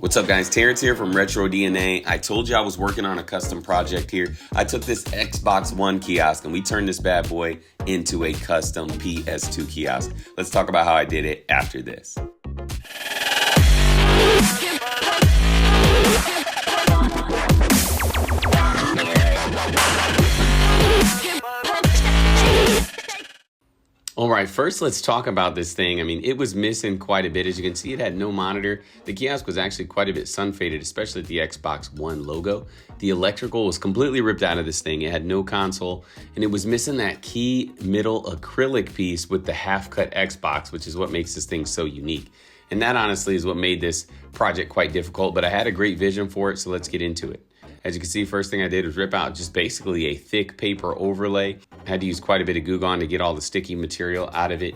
What's up guys, Terrence here from Retro DNA. I told you I was working on a custom project here. I took this Xbox One kiosk and we turned this bad boy into a custom PS2 kiosk. Let's talk about how I did it after this. All right, first let's talk about this thing. I mean, it was missing quite a bit. As you can see, it had no monitor. The kiosk was actually quite a bit sun faded, especially at the Xbox One logo. The electrical was completely ripped out of this thing. It had no console, and it was missing that key middle acrylic piece with the half-cut Xbox, which is what makes this thing so unique. And that honestly is what made this project quite difficult, but I had a great vision for it, so let's get into it. As you can see, first thing I did was rip out just basically a thick paper overlay. I had to use quite a bit of Goo Gone to get all the sticky material out of it.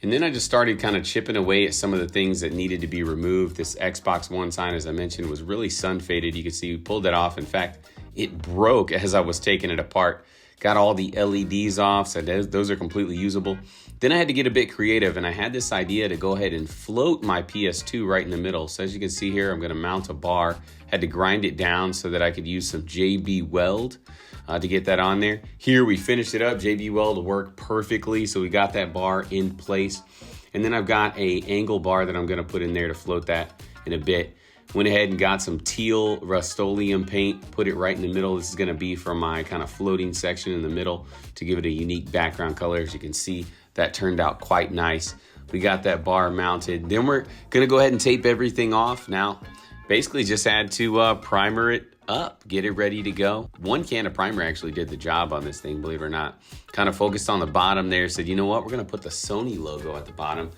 And then I just started kind of chipping away at some of the things that needed to be removed. This Xbox One sign, as I mentioned, was really sun faded. You can see we pulled that off. In fact, it broke as I was taking it apart. Got all the LEDs off, so those are completely usable. Then I had to get a bit creative, and I had this idea to go ahead and float my PS2 right in the middle. So as you can see here, I'm gonna mount a bar. Had to grind it down so that I could use some JB Weld to get that on there. Here we finished it up. JB Weld worked perfectly, so we got that bar in place. And then I've got a angle bar that I'm gonna put in there to float that in a bit. Went ahead and got some teal Rust-Oleum paint, put it right in the middle. This is gonna be for my kind of floating section in the middle to give it a unique background color. As you can see, that turned out quite nice. We got that bar mounted. Then we're gonna go ahead and tape everything off. Now, basically just had to primer it up, get it ready to go. One can of primer actually did the job on this thing, believe it or not. Kind of focused on the bottom there, said, you know what, we're gonna put the Sony logo at the bottom.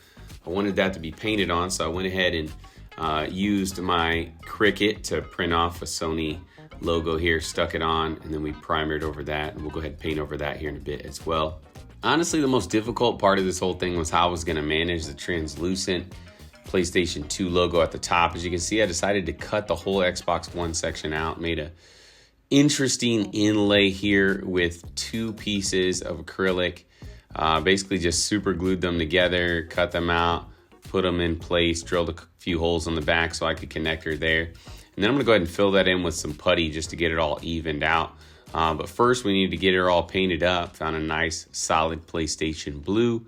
I wanted that to be painted on, so I went ahead and used my Cricut to print off a Sony logo here, stuck it on, and then we primered over that, and we'll go ahead and paint over that here in a bit as well. Honestly, the most difficult part of this whole thing was how I was gonna manage the translucent PlayStation 2 logo at the top. As you can see, I decided to cut the whole Xbox One section out, made a interesting inlay here with two pieces of acrylic, basically just super glued them together, cut them out, put them in place, drilled a few holes on the back so I could connect her there. And then I'm gonna go ahead and fill that in with some putty just to get it all evened out. But first we need to get her all painted up. Found a nice solid PlayStation blue.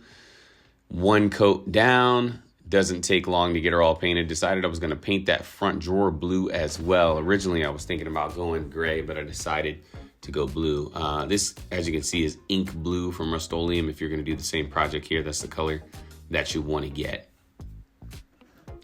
One coat down, doesn't take long to get her all painted. Decided I was gonna paint that front drawer blue as well. Originally I was thinking about going gray, but I decided to go blue. This, as you can see, is ink blue from Rust-Oleum. If you're gonna do the same project here, that's the color that you wanna get.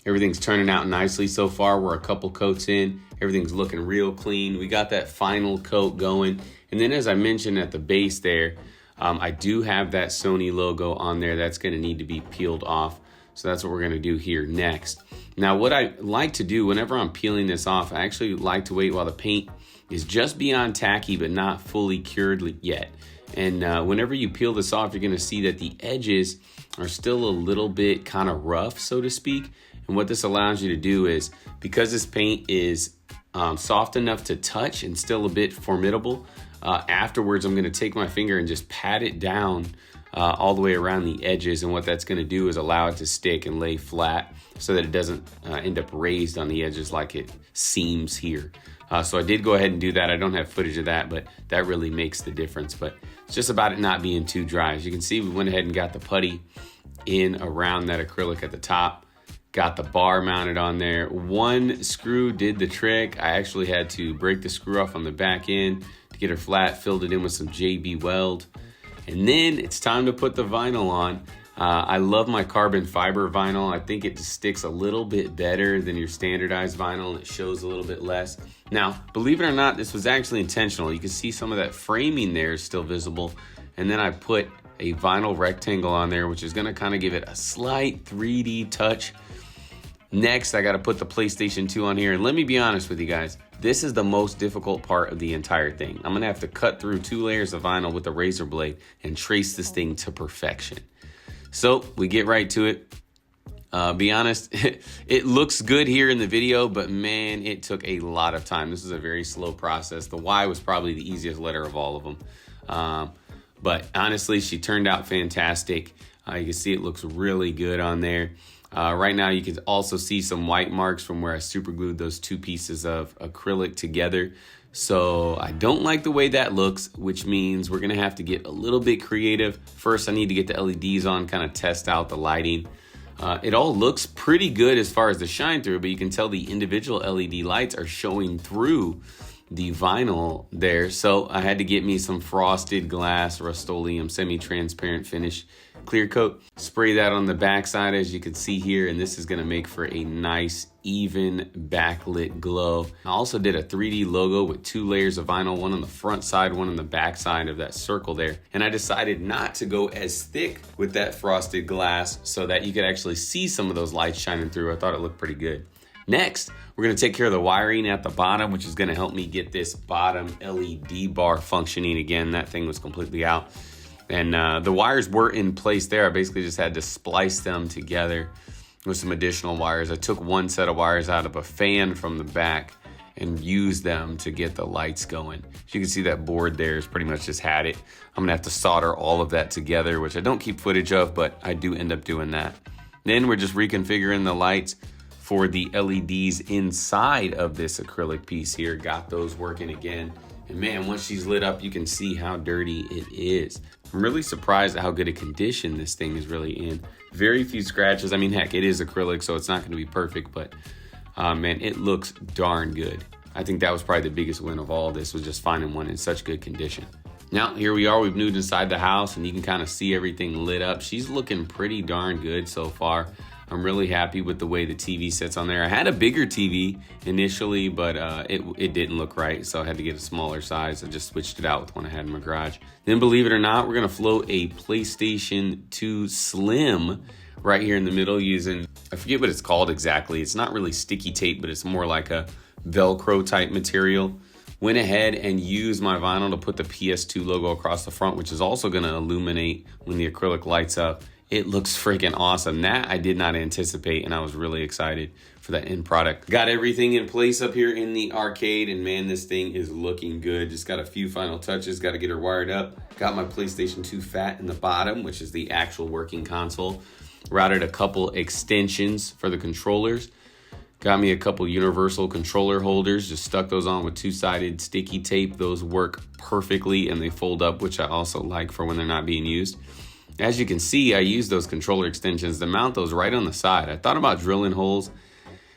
Everything's turning out nicely so far. We're a couple coats in. Everything's looking real clean. We got that final coat going. And then as I mentioned at the base there, I do have that Sony logo on there. That's gonna need to be peeled off. So that's what we're gonna do here next. Now what I like to do whenever I'm peeling this off, I actually like to wait while the paint is just beyond tacky but not fully cured yet. And whenever you peel this off, you're gonna see that the edges are still a little bit kind of rough, so to speak. And what this allows you to do is, because this paint is soft enough to touch and still a bit formidable, afterwards I'm gonna take my finger and just pat it down all the way around the edges. And what that's gonna do is allow it to stick and lay flat so that it doesn't end up raised on the edges like it seems here. So I did go ahead and do that. I don't have footage of that, but that really makes the difference. But it's just about it not being too dry. As you can see, we went ahead and got the putty in around that acrylic at the top. Got the bar mounted on there. One screw did the trick. I actually had to break the screw off on the back end to get her flat, filled it in with some JB Weld. And then it's time to put the vinyl on. I love my carbon fiber vinyl. I think it just sticks a little bit better than your standardized vinyl, and it shows a little bit less. Now, believe it or not, this was actually intentional. You can see some of that framing there is still visible. And then I put a vinyl rectangle on there, which is gonna kind of give it a slight 3D touch. Next, I gotta put the PlayStation 2 on here. And let me be honest with you guys, this is the most difficult part of the entire thing. I'm gonna have to cut through 2 layers of vinyl with a razor blade and trace this thing to perfection. So we get right to it. Be honest, it looks good here in the video, but man, it took a lot of time. This is a very slow process. The Y was probably the easiest letter of all of them. But honestly, she turned out fantastic. You can see it looks really good on there. Right now, you can also see some white marks from where I super glued those two pieces of acrylic together. So I don't like the way that looks, which means we're gonna have to get a little bit creative. First, I need to get the LEDs on, kind of test out the lighting. It all looks pretty good as far as the shine through, but you can tell the individual LED lights are showing through the vinyl there. So I had to get me some frosted glass Rust-Oleum semi-transparent finish clear coat, spray that on the backside as you can see here, and this is going to make for a nice even backlit glow. I also did a 3D logo with 2 layers of vinyl, one on the front side, one on the back side of that circle there. And I decided not to go as thick with that frosted glass so that you could actually see some of those lights shining through. I thought it looked pretty good. Next, we're gonna take care of the wiring at the bottom, which is gonna help me get this bottom LED bar functioning again. That thing was completely out. And the wires were in place there. I basically just had to splice them together with some additional wires. I took one set of wires out of a fan from the back and used them to get the lights going. As you can see, that board there is pretty much just had it. I'm gonna have to solder all of that together, which I don't keep footage of, but I do end up doing that. Then we're just reconfiguring the lights for the LEDs inside of this acrylic piece here. Got those working again. And man, once she's lit up, you can see how dirty it is. I'm really surprised at how good a condition this thing is really in. Very few scratches. I mean, heck, it is acrylic, so it's not gonna be perfect, but man, it looks darn good. I think that was probably the biggest win of all this, was just finding one in such good condition. Now, here we are, we've moved inside the house and you can kind of see everything lit up. She's looking pretty darn good so far. I'm really happy with the way the TV sits on there. I had a bigger TV initially, but it didn't look right, so I had to get a smaller size. I just switched it out with one I had in my garage. Then, believe it or not, we're gonna float a PlayStation 2 Slim right here in the middle using, I forget what it's called exactly. It's not really sticky tape, but it's more like a Velcro type material. Went ahead and used my vinyl to put the PS2 logo across the front, which is also gonna illuminate when the acrylic lights up. It looks freaking awesome. That I did not anticipate, and I was really excited for that end product. Got everything in place up here in the arcade, and man, this thing is looking good. Just got a few final touches, got to get her wired up. Got my PlayStation 2 Fat in the bottom, which is the actual working console. Routed a couple extensions for the controllers. Got me a couple universal controller holders, just stuck those on with 2-sided sticky tape. Those work perfectly, and they fold up, which I also like for when they're not being used. As you can see, I used those controller extensions to mount those right on the side. I thought about drilling holes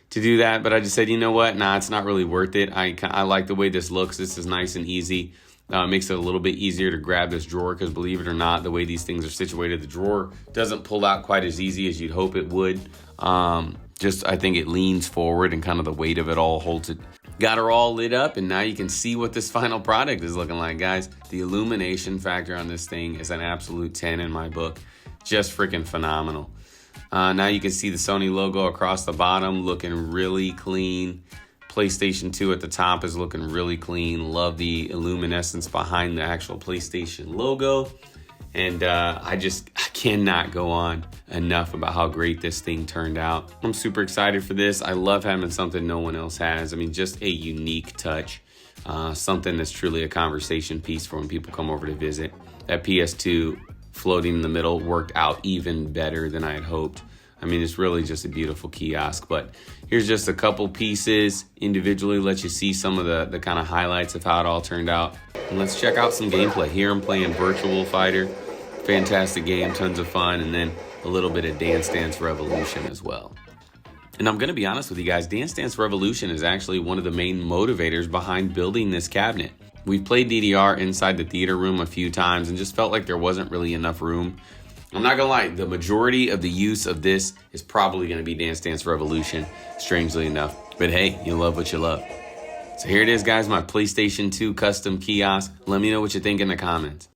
to do that, but I just said, you know what? Nah, it's not really worth it. I like the way this looks. This is nice and easy. Makes it a little bit easier to grab this drawer, because believe it or not, the way these things are situated, the drawer doesn't pull out quite as easy as you'd hope it would. I think it leans forward and kind of the weight of it all holds it. Got her all lit up, and now you can see what this final product is looking like, guys. The illumination factor on this thing is an absolute 10 in my book. Just freaking phenomenal. Now you can see the Sony logo across the bottom looking really clean. PlayStation 2 at the top is looking really clean. Love the illuminescence behind the actual PlayStation logo. And I cannot go on enough about how great this thing turned out. I'm super excited for this. I love having something no one else has. I mean, just a unique touch. Something that's truly a conversation piece for when people come over to visit. That PS2 floating in the middle worked out even better than I had hoped. I mean, it's really just a beautiful kiosk, but here's just a couple pieces individually, let you see some of the kind of highlights of how it all turned out. And let's check out some gameplay. Here I'm playing Virtual Fighter. Fantastic game, tons of fun, and then a little bit of Dance Dance Revolution as well. And I'm gonna be honest with you guys, Dance Dance Revolution is actually one of the main motivators behind building this cabinet. We've played DDR inside the theater room a few times and just felt like there wasn't really enough room. I'm not gonna lie, the majority of the use of this is probably gonna be Dance Dance Revolution, strangely enough. But hey, you love what you love. So here it is, guys, my PlayStation 2 custom kiosk. Let me know what you think in the comments.